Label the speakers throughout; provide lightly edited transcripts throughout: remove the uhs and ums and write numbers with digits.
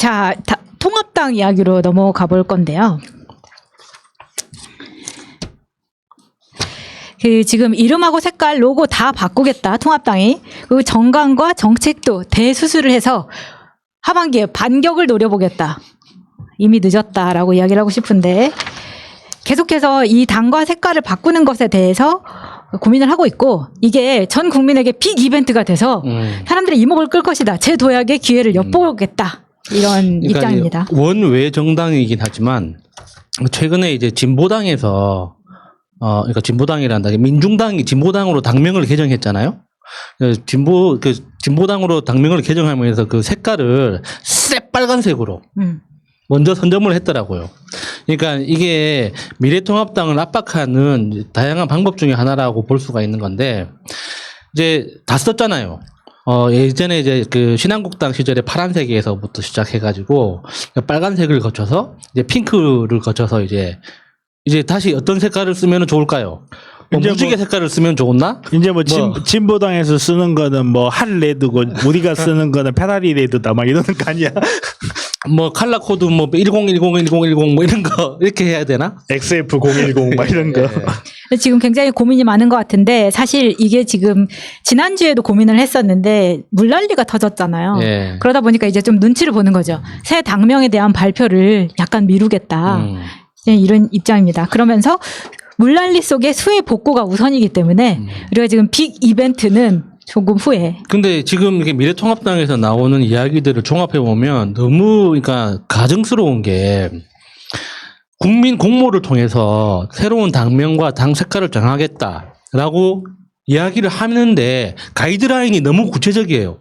Speaker 1: 자, 통합당 이야기로 넘어가 볼 건데요. 지금 이름하고 색깔, 로고 다 바꾸겠다, 통합당이. 그리고 정강과 정책도 대수술을 해서 하반기에 반격을 노려보겠다. 이미 늦었다라고 이야기를 하고 싶은데 계속해서 이 당과 색깔을 바꾸는 것에 대해서 고민을 하고 있고, 이게 전 국민에게 빅 이벤트가 돼서 사람들의 이목을 끌 것이다. 재도약의 기회를 엿보겠다. 이런
Speaker 2: 그러니까
Speaker 1: 입장입니다.
Speaker 2: 원외 정당이긴 하지만 최근에 이제 진보당에서 그러니까 진보당이란다. 민중당이 진보당으로 당명을 개정했잖아요. 진보당으로 당명을 개정하면서 그 색깔을 새빨간색으로 먼저 선점을 했더라고요. 그러니까 이게 미래통합당을 압박하는 다양한 방법 중에 하나라고 볼 수가 있는 건데, 이제 다 썼잖아요. 예전에 이제 그 신한국당 시절에 파란색에서부터 시작해가지고 빨간색을 거쳐서 이제 핑크를 거쳐서 이제 다시 어떤 색깔을 쓰면 좋을까요? 무지개 색깔을 쓰면 좋나?
Speaker 3: 이제 진보당에서 쓰는 거는 뭐 핫레드고 우리가 쓰는 거는 페라리 레드다 막 이러는 거 아니야?
Speaker 2: 칼라 코드 10101010 뭐 이런 거 이렇게 해야 되나?
Speaker 3: XF010 막 이런 거.
Speaker 1: 지금 굉장히 고민이 많은 것 같은데, 사실 이게 지금 지난주에도 고민을 했었는데 물난리가 터졌잖아요.
Speaker 2: 예.
Speaker 1: 그러다 보니까 이제 좀 눈치를 보는 거죠. 새 당명에 대한 발표를 약간 미루겠다. 예, 이런 입장입니다. 그러면서 물난리 속에 수혜 복구가 우선이기 때문에 우리가 지금 빅 이벤트는 조금 후에.
Speaker 2: 근데 지금 이렇게 미래통합당에서 나오는 이야기들을 종합해 보면 너무 그러니까 가증스러운 게, 국민 공모를 통해서 새로운 당명과 당 색깔을 정하겠다라고 이야기를 하는데 가이드라인이 너무 구체적이에요.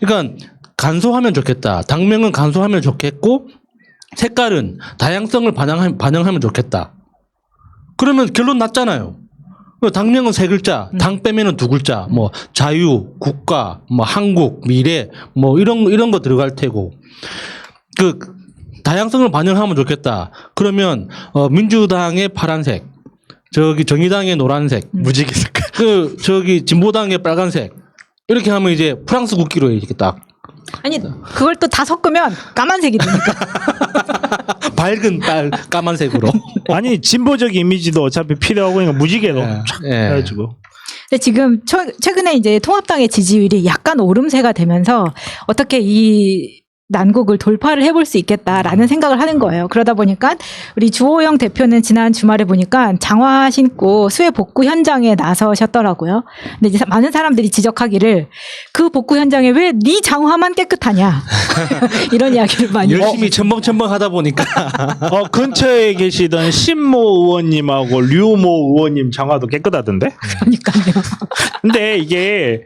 Speaker 2: 그러니까 간소하면 좋겠다. 당명은 간소하면 좋겠고 색깔은 다양성을 반영하면 좋겠다. 그러면 결론 났잖아요. 당명은 세 글자, 당 빼면은 두 글자, 뭐 자유, 국가, 뭐 한국, 미래, 뭐 이런 거 들어갈 테고, 그 다양성을 반영하면 좋겠다. 그러면 민주당의 파란색, 저기 정의당의 노란색,
Speaker 3: 무지개 색깔.
Speaker 2: 진보당의 빨간색, 이렇게 하면 이제 프랑스 국기로 이렇게 딱.
Speaker 1: 아니, 그걸 또 다 섞으면 까만색이 되니까.
Speaker 2: 밝은 까만색으로.
Speaker 3: 아니, 진보적 이미지도 어차피 필요하고, 그러니까 무지개로 촥 해가지고.
Speaker 1: 근데 지금 최근에 이제 통합당의 지지율이 약간 오름세가 되면서 어떻게 이 난국을 돌파를 해볼 수 있겠다라는 생각을 하는 거예요. 그러다 보니까 우리 주호영 대표는 지난 주말에 보니까 장화 신고 수해 복구 현장에 나서셨더라고요. 근데 이제 많은 사람들이 지적하기를, 그 복구 현장에 왜 네 장화만 깨끗하냐 이런 이야기를 많이
Speaker 2: 열심히 첨벙첨벙 하다 보니까
Speaker 3: 근처에 계시던 신모 의원님하고 류모 의원님 장화도 깨끗하던데?
Speaker 1: 그러니까요.
Speaker 3: 근데 이게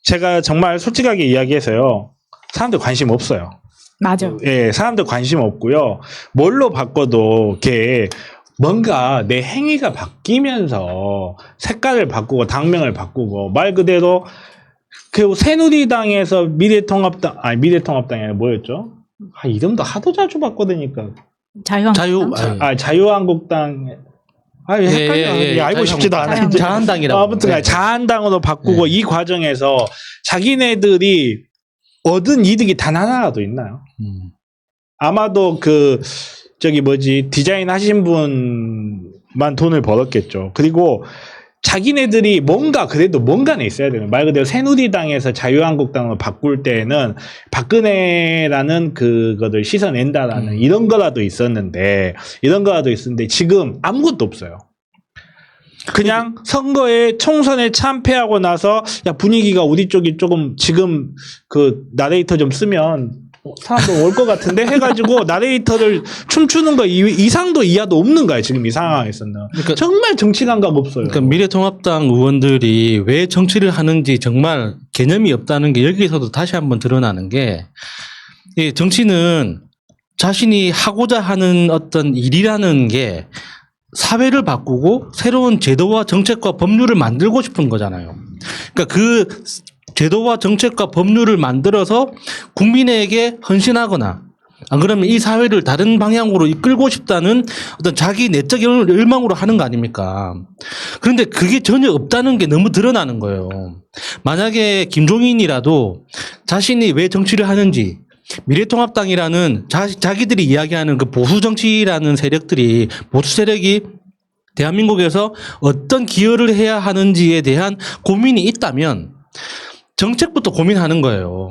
Speaker 3: 제가 정말 솔직하게 이야기해서요, 사람들 관심 없어요.
Speaker 1: 맞아.
Speaker 3: 예, 사람들 관심 없고요. 뭘로 바꿔도 이렇게 뭔가 내 행위가 바뀌면서 색깔을 바꾸고 당명을 바꾸고, 말 그대로 그 새누리당에서 미래통합당이 아니라 뭐였죠? 이름도 하도 자주 바꿔대니까.
Speaker 1: 자유한국당.
Speaker 3: 자유한국당. 헷갈려. 알고 싶지도 않아.
Speaker 2: 자한당이라고.
Speaker 3: 아무튼 자한당으로 바꾸고, 이 과정에서 자기네들이 얻은 이득이 단 하나라도 있나요? 아마도 디자인 하신 분만 돈을 벌었겠죠. 그리고 자기네들이 그래도 뭔가는 있어야 되는, 말 그대로 새누리당에서 자유한국당으로 바꿀 때에는 박근혜라는 그거를 씻어낸다라는 이런 거라도 있었는데 지금 아무것도 없어요. 그냥 선거에 총선에 참패하고 나서 분위기가 우리 쪽이 조금 지금 그 나레이터 좀 쓰면 사람들 올 것 같은데 해가지고 나레이터를 춤추는 거 이상도 이하도 없는 거야 지금 이 상황에서는. 그러니까 정말 정치 감각 없어요.
Speaker 2: 그러니까 미래통합당 의원들이 왜 정치를 하는지 정말 개념이 없다는 게 여기서도 다시 한번 드러나는 게, 이 정치는 자신이 하고자 하는 어떤 일이라는 게 사회를 바꾸고 새로운 제도와 정책과 법률을 만들고 싶은 거잖아요. 그러니까 그 제도와 정책과 법률을 만들어서 국민에게 헌신하거나, 안 그러면 이 사회를 다른 방향으로 이끌고 싶다는 어떤 자기 내적 열망으로 하는 거 아닙니까? 그런데 그게 전혀 없다는 게 너무 드러나는 거예요. 만약에 김종인이라도 자신이 왜 정치를 하는지, 미래통합당이라는 자기들이 이야기하는 그 보수 정치라는 세력들이 보수 세력이 대한민국에서 어떤 기여를 해야 하는지에 대한 고민이 있다면 정책부터 고민하는 거예요.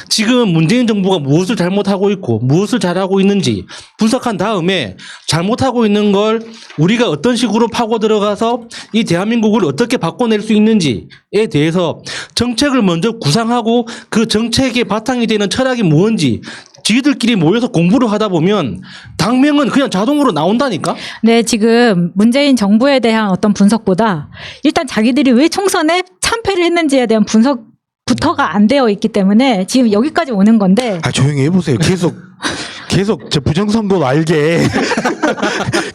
Speaker 2: 지금 문재인 정부가 무엇을 잘못하고 있고 무엇을 잘하고 있는지 분석한 다음에 잘못하고 있는 걸 우리가 어떤 식으로 파고 들어가서 이 대한민국을 어떻게 바꿔낼 수 있는지에 대해서 정책을 먼저 구상하고 그 정책의 바탕이 되는 철학이 뭔지 지들끼리 모여서 공부를 하다 보면 당명은 그냥 자동으로 나온다니까?
Speaker 1: 네, 지금 문재인 정부에 대한 어떤 분석보다 일단 자기들이 왜 총선에 참패를 했는지에 대한 분석부터가 안 되어 있기 때문에 지금 여기까지 오는 건데.
Speaker 4: 아, 조용히 해보세요. 계속 저 부정선거 알게.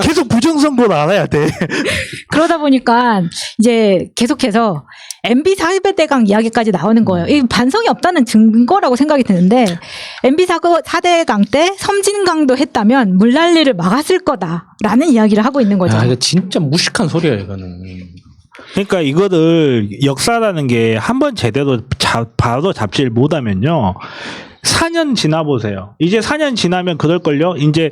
Speaker 4: 계속 부정선거 알아야 돼.
Speaker 1: 그러다 보니까 이제 계속해서 MB 4대강 이야기까지 나오는 거예요. 이 반성이 없다는 증거라고 생각이 드는데 MB 4대강 때 섬진강도 했다면 물난리를 막았을 거다라는 이야기를 하고 있는 거죠.
Speaker 2: 아, 이거 진짜 무식한 소리야, 이거는.
Speaker 3: 그러니까 이거를 역사라는 게 한 번 제대로 바로 잡지를 못하면요. 4년 지나보세요. 이제 4년 지나면 그럴걸요. 이제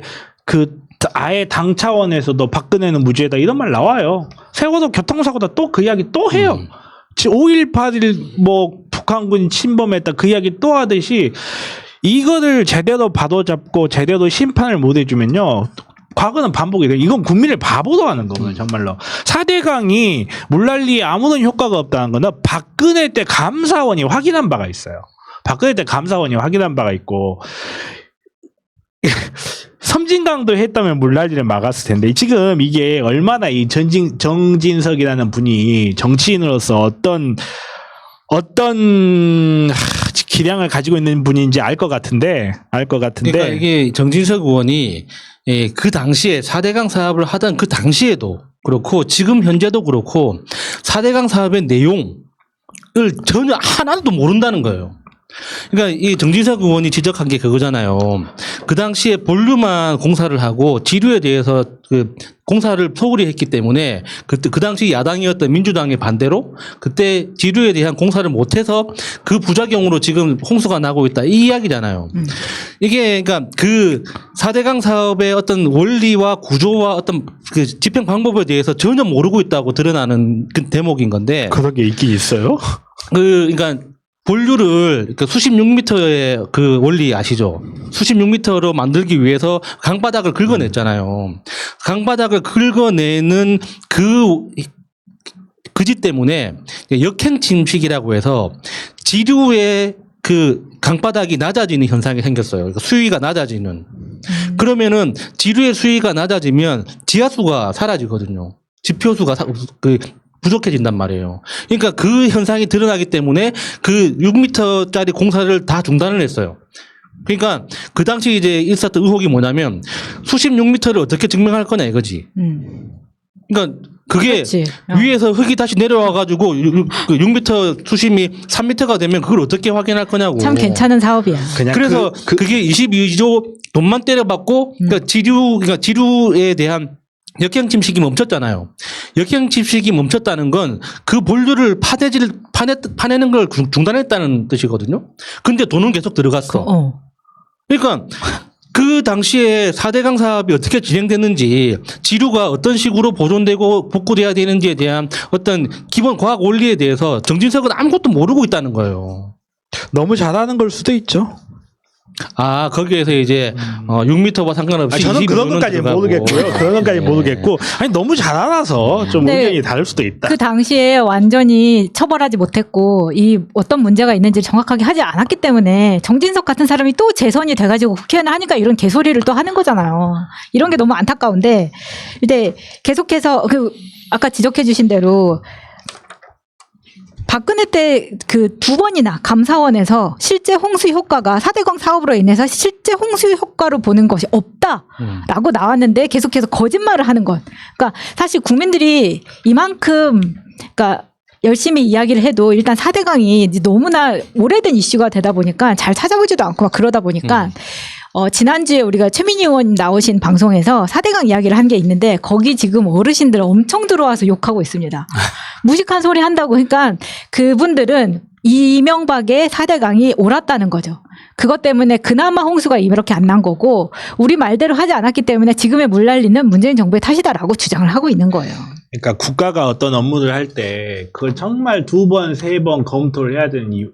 Speaker 3: 아예 당 차원에서도 박근혜는 무죄다 이런 말 나와요. 세월호 교통사고다 또 그 이야기 또 해요. 5.18일 뭐 북한군이 침범했다 그 이야기 또 하듯이 이거를 제대로 바로잡고 제대로 심판을 못 해주면요. 과거는 반복이 돼요. 이건 국민을 바보로 하는 거거든요. 정말로. 4대강이 물난리에 아무런 효과가 없다는 거는 박근혜 때 감사원이 확인한 바가 있어요. 박근혜 때 감사원이 확인한 바가 있고 섬진강도 했다면 물난리를 막았을 텐데 지금 이게 얼마나 이 정진석이라는 분이 정치인으로서 어떤 기량을 가지고 있는 분인지 알 것 같은데
Speaker 2: 그러니까 이게 정진석 의원이 그 당시에 4대강 사업을 하던 그 당시에도 그렇고 지금 현재도 그렇고 4대강 사업의 내용을 전혀 하나도 모른다는 거예요. 그러니까 이 정진석 의원이 지적한 게 그거잖아요. 그 당시에 본류만 공사를 하고 지류에 대해서 그 공사를 소홀히 했기 때문에 그때 그 당시 야당이었던 민주당의 반대로 그때 지류에 대한 공사를 못해서 그 부작용으로 지금 홍수가 나고 있다 이 이야기잖아요. 이게 그러니까 그 4대강 사업의 어떤 원리와 구조와 어떤 그 집행 방법에 대해서 전혀 모르고 있다고 드러나는 그 대목인 건데.
Speaker 3: 그런 게 있긴 있어요.
Speaker 2: 그러니까 본류를 수십 6m의 그 원리 아시죠? 수십 6m로 만들기 위해서 강바닥을 긁어냈잖아요. 강바닥을 긁어내는 그짓 때문에 역행 침식이라고 해서 지류의 그 강바닥이 낮아지는 현상이 생겼어요. 그러니까 수위가 낮아지는. 그러면은 지류의 수위가 낮아지면 지하수가 사라지거든요. 지표수가 부족해진단 말이에요. 그러니까 그 현상이 드러나기 때문에 그 6m짜리 공사를 다 중단을 했어요. 그러니까 그 당시 이제 있었던 의혹이 뭐냐면 수십 6m를 어떻게 증명할 거냐 이거지. 그러니까 그게 위에서 흙이 다시 내려와 가지고 6m 수심이 3m가 되면 그걸 어떻게 확인할 거냐고.
Speaker 1: 참 괜찮은 사업이야.
Speaker 2: 그래서 그게 22조 돈만 때려받고 그러니까 지류에 대한 역행 침식이 멈췄잖아요. 역행 침식이 멈췄다는 건 그 본류를 파내는 걸 중단했다는 뜻이거든요. 근데 돈은 계속 들어갔어. 그러니까 그 당시에 4대강 사업이 어떻게 진행됐는지 지류가 어떤 식으로 보존되고 복구돼야 되는지에 대한 어떤 기본 과학 원리에 대해서 정진석은 아무것도 모르고 있다는 거예요.
Speaker 3: 너무 잘하는 걸 수도 있죠.
Speaker 2: 아, 거기에서 이제 6m와 상관없이
Speaker 3: 저는 그런 것까지 모르겠고요. 그런 것까지 모르겠고 아니 너무 잘 알아서 좀 의견이 다를 수도 있다.
Speaker 1: 그 당시에 완전히 처벌하지 못했고 이 어떤 문제가 있는지 정확하게 하지 않았기 때문에 정진석 같은 사람이 또 재선이 돼가지고 국회의원 하니까 이런 개소리를 또 하는 거잖아요. 이런 게 너무 안타까운데 근데 계속해서 아까 지적해 주신 대로 박근혜 때 그 2번이나 감사원에서 실제 홍수 효과가 4대강 사업으로 인해서 실제 홍수 효과로 보는 것이 없다라고 나왔는데 계속해서 거짓말을 하는 것. 그러니까 사실 국민들이 이만큼 그러니까 열심히 이야기를 해도 일단 4대강이 너무나 오래된 이슈가 되다 보니까 잘 찾아보지도 않고 막 그러다 보니까 지난주에 우리가 최민희 의원 나오신 방송에서 4대강 이야기를 한 게 있는데 거기 지금 어르신들 엄청 들어와서 욕하고 있습니다. 무식한 소리 한다고. 그러니까 그분들은 이명박의 4대강이 옳았다는 거죠. 그것 때문에 그나마 홍수가 이렇게 안 난 거고 우리 말대로 하지 않았기 때문에 지금의 물난리는 문재인 정부의 탓이다라고 주장을 하고 있는 거예요.
Speaker 3: 그러니까 국가가 어떤 업무를 할 때 그걸 정말 2번, 3번 검토를 해야 되는 이유.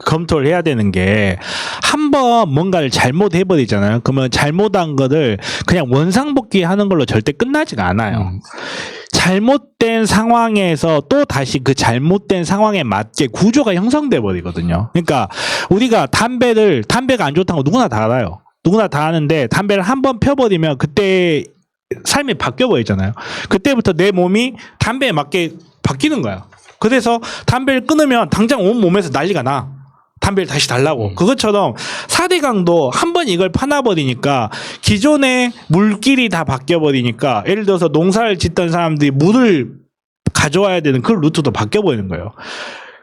Speaker 3: 검토를 해야 되는 게 한 번 뭔가를 잘못해버리잖아요. 그러면 잘못한 거를 그냥 원상복귀 하는 걸로 절대 끝나지가 않아요. 잘못된 상황에서 또 다시 그 잘못된 상황에 맞게 구조가 형성돼 버리거든요. 그러니까 우리가 담배가 안 좋다는 거 누구나 다 알아요. 누구나 다 아는데 담배를 한 번 펴버리면 그때 삶이 바뀌어 버리잖아요. 그때부터 내 몸이 담배에 맞게 바뀌는 거야. 그래서 담배를 끊으면 당장 온 몸에서 난리가 나. 담배를 다시 달라고. 그것처럼 4대강도 한 번 이걸 파놔버리니까 기존의 물길이 다 바뀌어버리니까 예를 들어서 농사를 짓던 사람들이 물을 가져와야 되는 그 루트도 바뀌어버리는 거예요.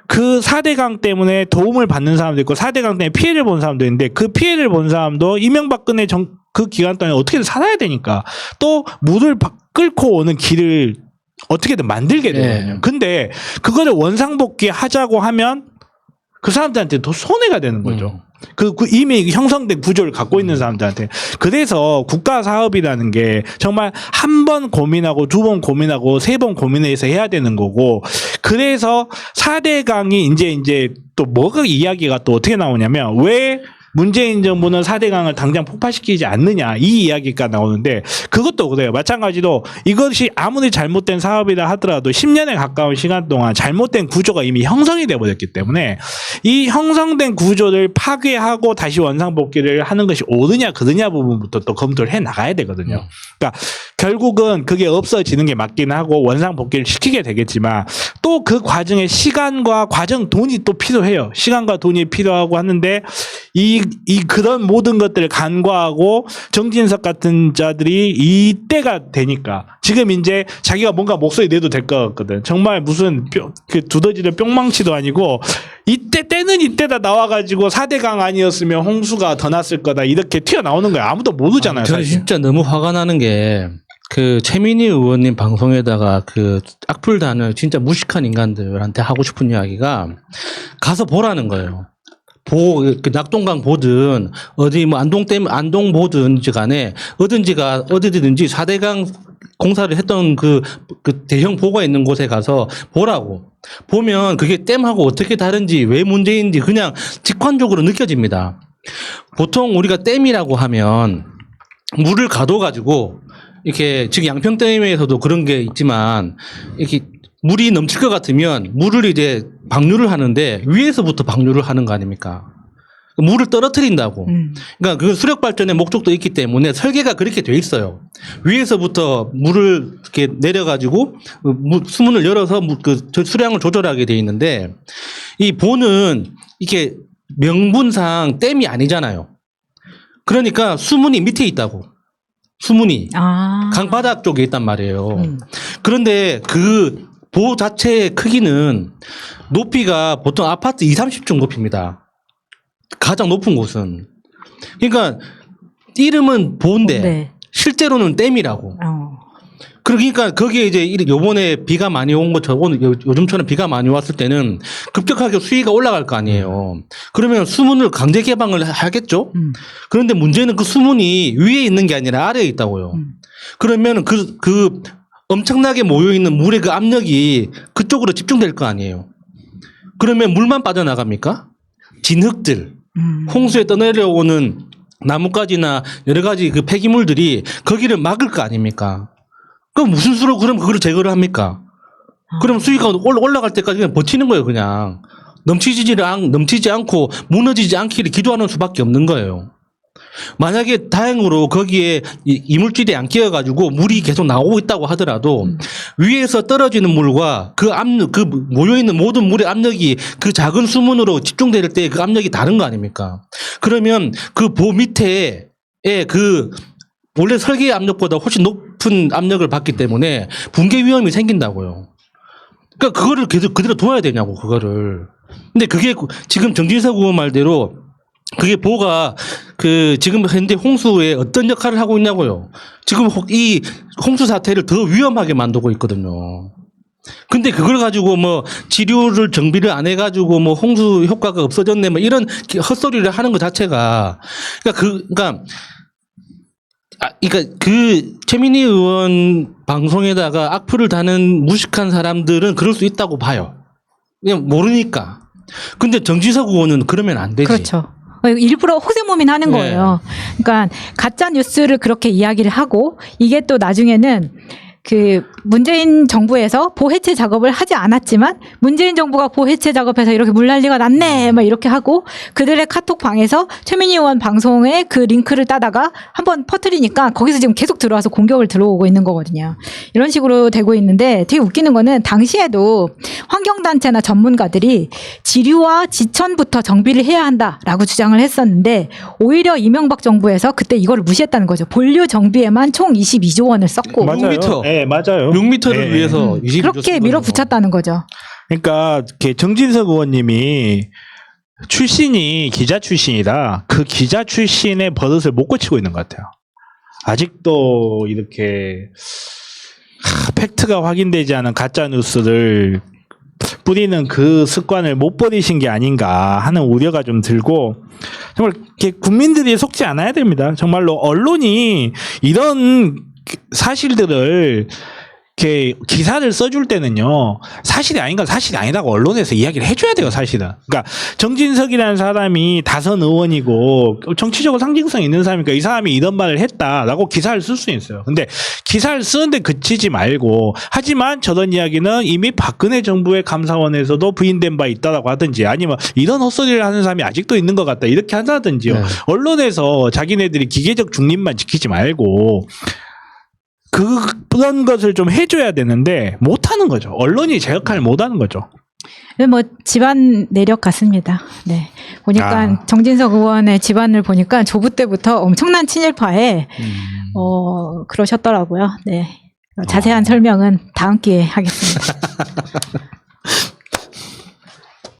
Speaker 3: 그 4대강 때문에 도움을 받는 사람도 있고 4대강 때문에 피해를 본 사람도 있는데 그 피해를 본 사람도 이명박근혜 그 기간 동안에 어떻게든 살아야 되니까 또 물을 끌고 오는 길을 어떻게든 만들게 되거든요. 근데 그거를 원상복귀 하자고 하면 그 사람들한테 더 손해가 되는 거죠. 이미 형성된 구조를 갖고 있는 사람들한테. 그래서 국가 사업이라는 게 정말 한 번 고민하고 2번 고민하고 3번 고민해서 해야 되는 거고, 그래서 4대강이 이제 또 뭐가 이야기가 또 어떻게 나오냐면 왜 문재인 정부는 4대강을 당장 폭파시키지 않느냐 이 이야기가 나오는데 그것도 그래요. 마찬가지로 이것이 아무리 잘못된 사업이라 하더라도 10년에 가까운 시간 동안 잘못된 구조가 이미 형성이 되어 버렸기 때문에 이 형성된 구조를 파괴하고 다시 원상복귀를 하는 것이 옳으냐 그르냐 부분부터 또 검토를 해 나가야 되거든요. 그러니까 결국은 그게 없어지는 게 맞긴 하고 원상복귀를 시키게 되겠지만 또 그 과정에 시간과 돈이 또 필요해요. 시간과 돈이 필요하고 하는데 그런 모든 것들을 간과하고 정진석 같은 자들이 이때가 되니까 지금 이제 자기가 뭔가 목소리 내도 될 것 같거든. 정말 무슨 그 두더지를 뿅망치도 아니고 때는 이때다 나와가지고 4대강 아니었으면 홍수가 더 났을 거다 이렇게 튀어나오는 거야. 아무도 모르잖아요.
Speaker 2: 저는
Speaker 3: 사실.
Speaker 2: 진짜 너무 화가 나는 게 그 최민희 의원님 방송에다가 그 악플단을 진짜 무식한 인간들한테 하고 싶은 이야기가 가서 보라는 거예요. 그 낙동강 보든 어디 뭐 안동 보든지 간에 어디든지 4대강 공사를 했던 그 대형 보가 있는 곳에 가서 보라고. 보면 그게 댐하고 어떻게 다른지 왜 문제인지 그냥 직관적으로 느껴집니다. 보통 우리가 댐이라고 하면 물을 가둬가지고 이렇게 지금 양평댐에서도 그런 게 있지만 이렇게 물이 넘칠 것 같으면 물을 이제 방류를 하는데 위에서부터 방류를 하는 거 아닙니까? 물을 떨어뜨린다고. 그러니까 그 수력 발전의 목적도 있기 때문에 설계가 그렇게 돼 있어요. 위에서부터 물을 이렇게 내려가지고 수문을 열어서 수량을 조절하게 돼 있는데 이 보는 이게 명분상 댐이 아니잖아요. 그러니까 수문이 밑에 있다고. 수문이 강바닥 쪽에 있단 말이에요. 그런데 그 보 자체의 크기는 높이가 보통 아파트 20-30층 높이입니다. 가장 높은 곳은. 그러니까 이름은 보인데 실제로는 댐이라고. 그러니까 거기에 이제 요번에 비가 많이 온 것처럼 오늘 요즘처럼 비가 많이 왔을 때는 급격하게 수위가 올라갈 거 아니에요. 그러면 수문을 강제 개방을 하겠죠. 그런데 문제는 그 수문이 위에 있는 게 아니라 아래에 있다고요. 그러면 그 엄청나게 모여 있는 물의 그 압력이 그쪽으로 집중될 거 아니에요. 그러면 물만 빠져나갑니까? 진흙들, 홍수에 떠내려오는 나뭇가지나 여러 가지 그 폐기물들이 거기를 막을 거 아닙니까? 그럼 무슨 수로 그럼 그걸 제거를 합니까? 그럼 수위가 올라갈 때까지 그냥 버티는 거예요, 그냥. 넘치지 않고 무너지지 않기를 기도하는 수밖에 없는 거예요. 만약에 다행으로 거기에 이물질이 안 끼어가지고 물이 계속 나오고 있다고 하더라도 위에서 떨어지는 물과 그 모여있는 모든 물의 압력이 그 작은 수문으로 집중될 때 그 압력이 다른 거 아닙니까? 그러면 그 보 밑에 원래 설계의 압력보다 훨씬 높은 압력을 받기 때문에 붕괴 위험이 생긴다고요. 그러니까 그거를 계속 그대로 둬야 되냐고, 그거를. 근데 그게 지금 정진석 의원 말대로 그게 보가 그 지금 현재 홍수에 어떤 역할을 하고 있냐고요. 지금 이 홍수 사태를 더 위험하게 만들고 있거든요. 근데 그걸 가지고 뭐 지류를 정비를 안 해가지고 뭐 홍수 효과가 없어졌네 뭐 이런 헛소리를 하는 것 자체가 그러니까 그 최민희 의원 방송에다가 악플을 다는 무식한 사람들은 그럴 수 있다고 봐요. 그냥 모르니까. 근데 정진석 의원은 그러면 안 되지.
Speaker 1: 그렇죠. 일부러 호세무민하는
Speaker 2: 네.
Speaker 1: 거예요. 그러니까 가짜 뉴스를 그렇게 이야기를 하고 이게 또 나중에는 그 문재인 정부에서 보해체 작업을 하지 않았지만 문재인 정부가 보해체 작업해서 이렇게 물난리가 났네 막 이렇게 하고 그들의 카톡 방에서 최민희 의원 방송에 그 링크를 따다가 한번 퍼뜨리니까 거기서 지금 계속 들어와서 공격을 들어오고 있는 거거든요. 이런 식으로 되고 있는데 되게 웃기는 거는 당시에도 환경단체나 전문가들이 지류와 지천부터 정비를 해야 한다라고 주장을 했었는데 오히려 이명박 정부에서 그때 이거를 무시했다는 거죠. 본류 정비에만 총 22조 원을 썼고
Speaker 3: 맞아요.
Speaker 2: 6m.
Speaker 3: 네, 맞아요.
Speaker 2: 6m를
Speaker 3: 네.
Speaker 2: 위해서 22조
Speaker 1: 그렇게
Speaker 2: 쓴
Speaker 1: 밀어붙였다는 거죠.
Speaker 3: 그러니까 이렇게 정진석 의원님이 출신이 기자 출신이라 그 기자 출신의 버릇을 못 고치고 있는 것 같아요. 아직도 이렇게 팩트가 확인되지 않은 가짜 뉴스를 뿌리는 그 습관을 못 버리신 게 아닌가 하는 우려가 좀 들고 정말 이렇게 국민들이 속지 않아야 됩니다. 정말로 언론이 이런 사실들을 이렇게 기사를 써줄 때는요 사실이 아닌 건 사실이 아니라고 언론에서 이야기를 해줘야 돼요. 사실은. 그러니까 정진석이라는 사람이 다선 의원이고 정치적으로 상징성 있는 사람이니까 이 사람이 이런 말을 했다라고 기사를 쓸 수 있어요. 근데 기사를 쓰는데 그치지 말고 하지만 저런 이야기는 이미 박근혜 정부의 감사원에서도 부인된 바 있다라고 하든지 아니면 이런 헛소리를 하는 사람이 아직도 있는 것 같다 이렇게 한다든지요.
Speaker 2: 네.
Speaker 3: 언론에서 자기네들이 기계적 중립만 지키지 말고 그런 것을 좀 해줘야 되는데 못하는 거죠. 언론이 제 역할을 못하는 거죠.
Speaker 1: 뭐 집안 내력 같습니다. 네. 보니까 정진석 의원의 집안을 보니까 조부 때부터 엄청난 친일파에 그러셨더라고요. 네. 자세한 설명은 다음 기회에 하겠습니다.